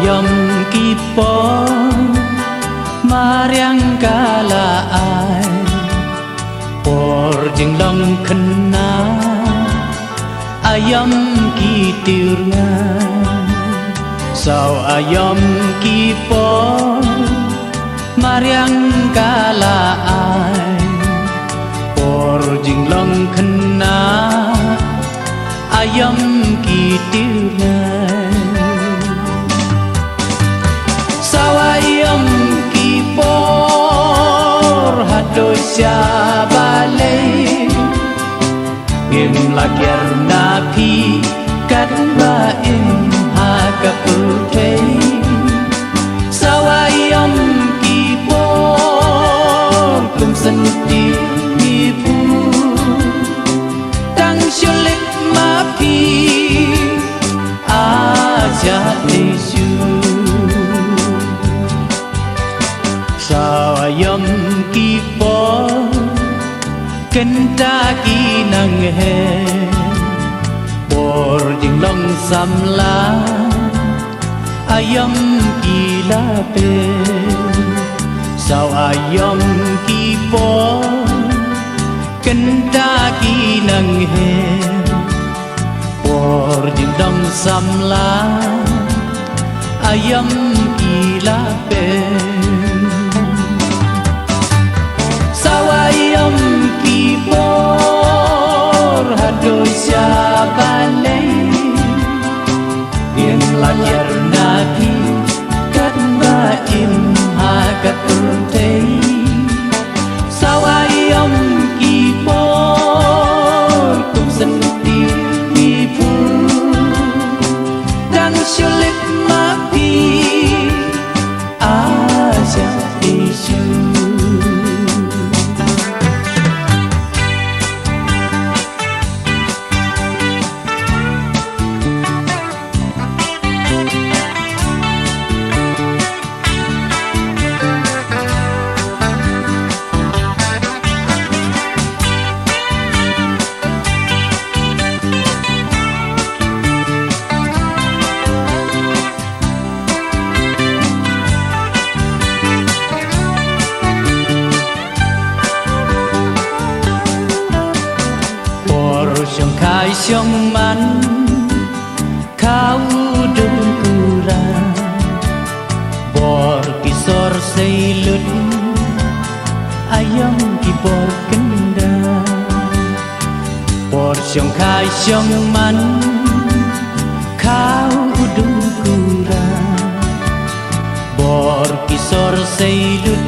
ayam kipo mariang kala ai por jeng long kena ayam kitir ngan sao ayam kipo mariang kala ai por jeng long kena ayam kitir ngan sao ayam kipor hadoi sia balai im lagiar napi kat baim ha kaputei sao ayam kipor kum senti ibu tang syulik mapi aja isu sao ayam kipor kenta kinang he por jing long samla ayam kila pe sao ayam kipor kenta kinang he por jing long samla ayam kila pe sao ayam kipor hadoi sia balai im lagiar nabi kat baim ha kaputei sao ayam kipor kum senti ibu dan syulik mapi aja isu khai sông man kau dung kura bor kisor seilut ayam kibor kenda bor sông khai sông man kau dung kura bor kisor seilut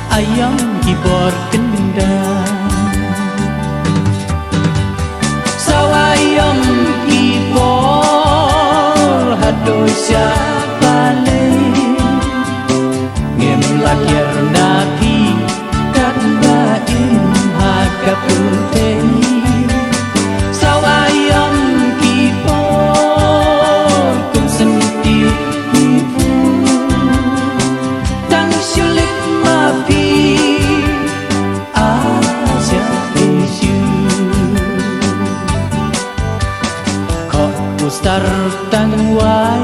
ayam kibor kenda ayam kipor hadoi sia balai ngem lagiar napi kat baim ha kaputei sao ayam kipor kum senti ibu tang syulik mapi aja isu star tang wai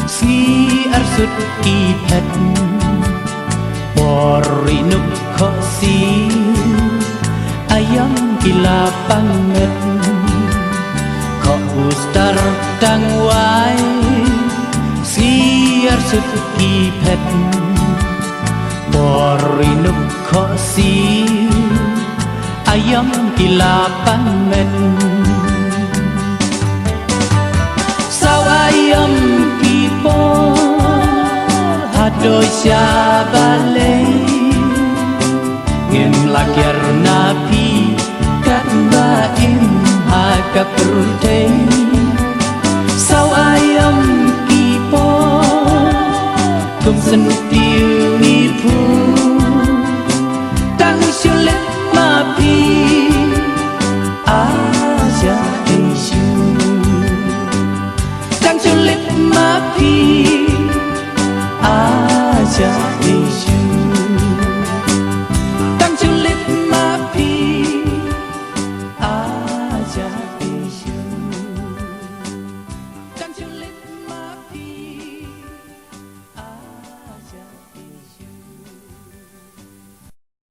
si arsut kipet pori nuk khosi ayam kila panget kho star tang wai si arsut kipet pori nuk khosi ayam kila panget ayam kipor hadoi sia balai ngem lagiar napi kat baim ha kaputei